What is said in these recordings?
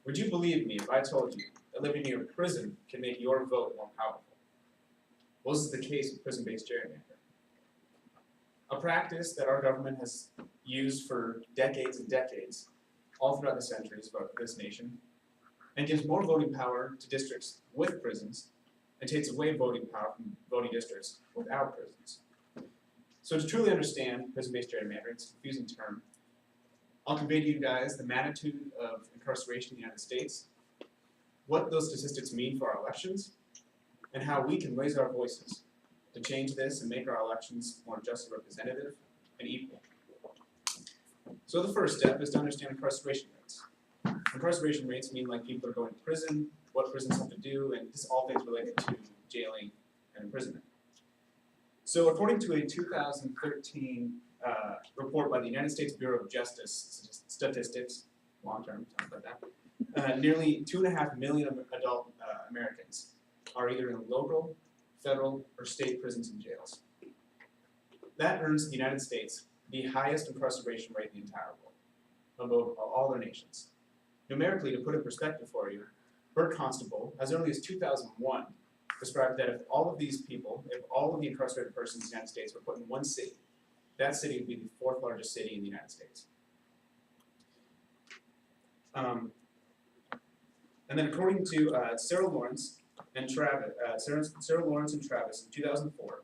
Would you believe me if I told you that living near a prison can make your vote more powerful? Well, this is the case with prison-based gerrymandering, a practice that our government has used for decades and decades, all throughout the centuries of this nation, and gives more voting power to districts with prisons and takes away voting power from voting districts without prisons. So to truly understand prison-based gerrymandering, it's a confusing term, I'll convey to you guys the magnitude of incarceration in the United States, what those statistics mean for our elections, and how we can raise our voices to change this and make our elections more justly representative and equal. So the first step is to understand incarceration rates. Incarceration rates mean like people are going to prison, what prisons have to do, and this is all things related to jailing and imprisonment. So according to a 2013 report by the United States Bureau of Justice Statistics, long-term, sounds like that, nearly 2.5 million adult Americans are either in local, federal, or state prisons and jails. That earns the United States the highest incarceration rate in the entire world, above all other nations. Numerically, to put in perspective for you, Burt Constable, as early as 2001, described that if all of these people, if all of the incarcerated persons in the United States were put in one city, that city would be the 4th largest city in the United States. And then according to Sarah Lawrence and Travis in 2004,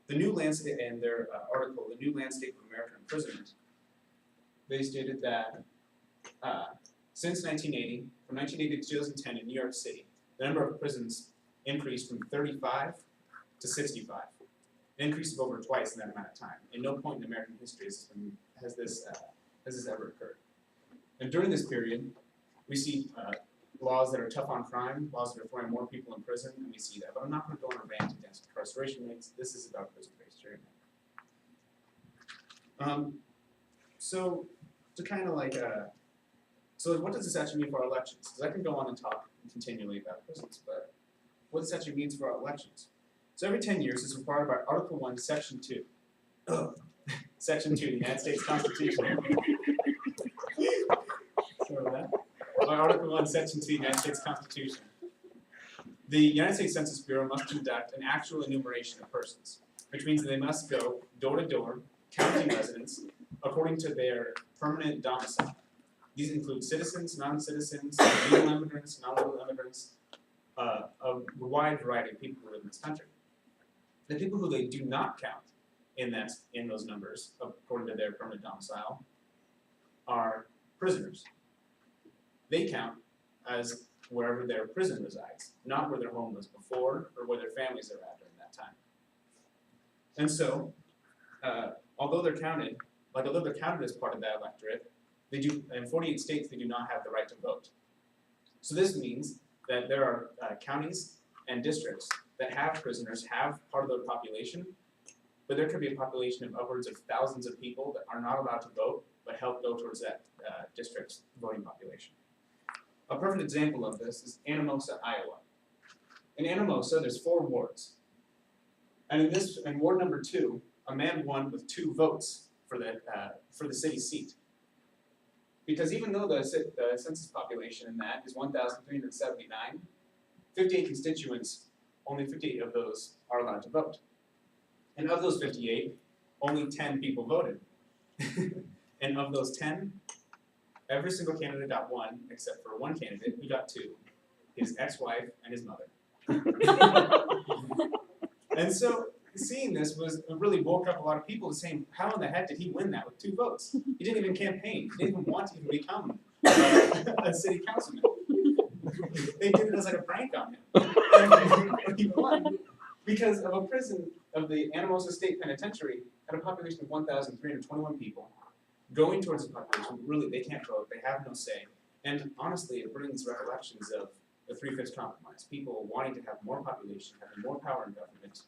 the new landscape, in their article, The New Landscape of American Imprisonment, they stated that since 1980, from 1980 to 2010 in New York City, the number of prisons increased from 35 to 65, an increase of over twice in that amount of time. In no point in American history has this ever occurred. And during this period, we see laws that are tough on crime, laws that are throwing more people in prison, and we see that. But I'm not going to go on a rant against incarceration rates. This is about prison-based gerrymandering. So to kind of like, so what does this actually mean for our elections? Because I can go on and talk continually about prisons, but what this actually means for our elections. So every 10 years is required by Article 1, Section 2. Section 2 of the United States Constitution. Sorry about that. By Article 1, Section 2 of the United States Constitution. The United States Census Bureau must conduct an actual enumeration of persons, which means that they must go door to door, counting residents, according to their permanent domicile. These include citizens, non-citizens, legal immigrants, non-legal immigrants, a wide variety of people who live in this country. The people who they do not count in those numbers, according to their permanent domicile, are prisoners. They count as wherever their prison resides, not where their home was before or where their families are at during that time. And so, although they're counted as part of that electorate, they do, in 48 states, they do not have the right to vote. So this means that there are counties and districts that have prisoners, have part of their population, but there could be a population of upwards of thousands of people that are not allowed to vote, but help go towards that district's voting population. A perfect example of this is Anamosa, Iowa. In Anamosa, there's 4 wards. And in ward number 2, a man won with 2 votes for the city seat. Because even though the census population in that is 1,379, 58 constituents, only 58 of those are allowed to vote. And of those 58, only 10 people voted. And of those 10, every single candidate got 1, except for one candidate who got 2, his ex-wife and his mother. And so seeing this really woke up a lot of people to saying, how in the heck did he win that with 2 votes? He didn't even campaign. He didn't even want to even become a city councilman. They did it as like a prank on him. And he won because of a prison of the Anamosa State Penitentiary had a population of 1,321 people. Going towards a population, really, they can't vote, they have no say. And honestly, it brings recollections of the 3/5 compromise. People wanting to have more population, having more power in government,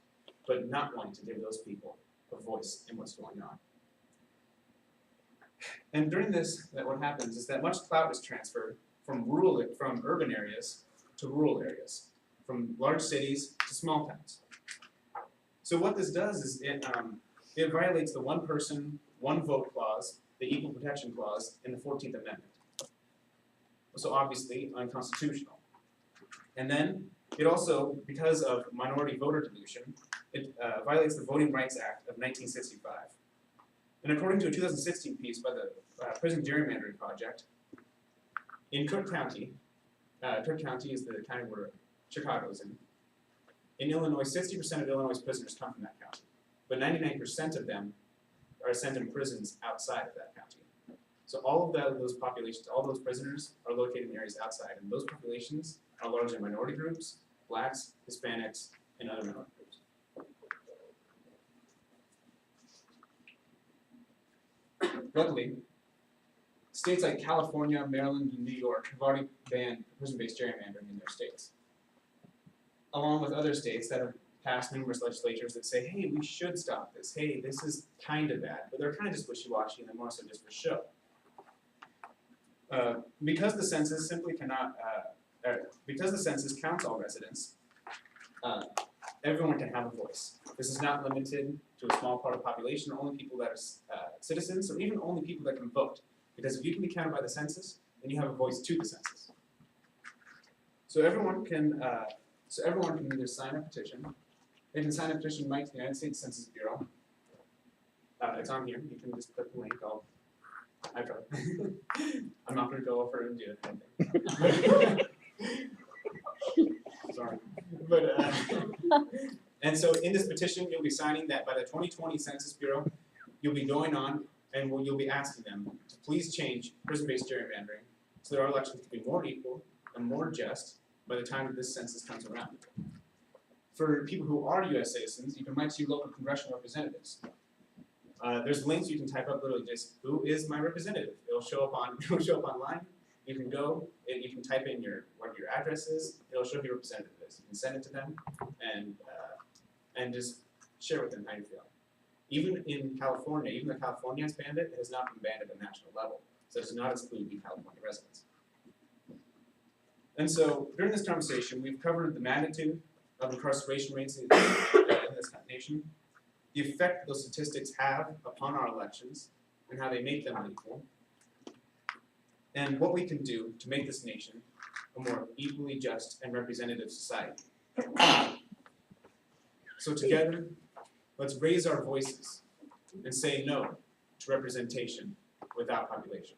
but not wanting to give those people a voice in what's going on. And during this, what happens is that much clout is transferred from urban areas to rural areas, from large cities to small towns. So what this does is it violates the one person, one vote clause, the equal protection clause in the 14th Amendment. so obviously unconstitutional. And then it also, because of minority voter dilution, it violates the Voting Rights Act of 1965. And according to a 2016 piece by the Prison Gerrymandering Project, in Cook County is the county where Chicago is in Illinois, 60% of Illinois prisoners come from that county, but 99% of them are sent in prisons outside of that county. So all of those populations, all those prisoners are located in areas outside, and those populations are largely minority groups, blacks, Hispanics, and other minority groups. Luckily, states like California, Maryland, and New York have already banned prison-based gerrymandering in their states, along with other states that have passed numerous legislatures that say, hey, we should stop this. Hey, this is kind of bad, but they're kind of just wishy-washy and they're more so just for show. Because the census simply cannot, because the census counts all residents, everyone can have a voice. This is not limited to a small part of the population, only people that are citizens, or even only people that can vote. Because if you can be counted by the census, then you have a voice to the census. So everyone can either sign a petition. They can sign a petition right to the United States Census Bureau. It's on here. You can just click the link. I tried. I'm not going to go over and do anything. Sorry. But, and so in this petition, you'll be signing that by the 2020 Census Bureau, you'll be going on and you'll be asking them to please change prison-based gerrymandering so that our elections can be more equal and more just by the time that this census comes around. For people who are U.S. citizens, you can write to your local congressional representatives. There's links you can type up literally just, who is my representative? It'll show up online. You can go, you can type in what your address is, it'll show who your representative is. You can send it to them and just share with them how you feel. Even in California, even though California has banned it, it has not been banned at a national level. So it does not exclude the California residents. And so during this conversation, we've covered the magnitude of incarceration rates in this nation, the effect those statistics have upon our elections, and how they make them unequal, and what we can do to make this nation a more equally just and representative society. So together, let's raise our voices and say no to representation without population.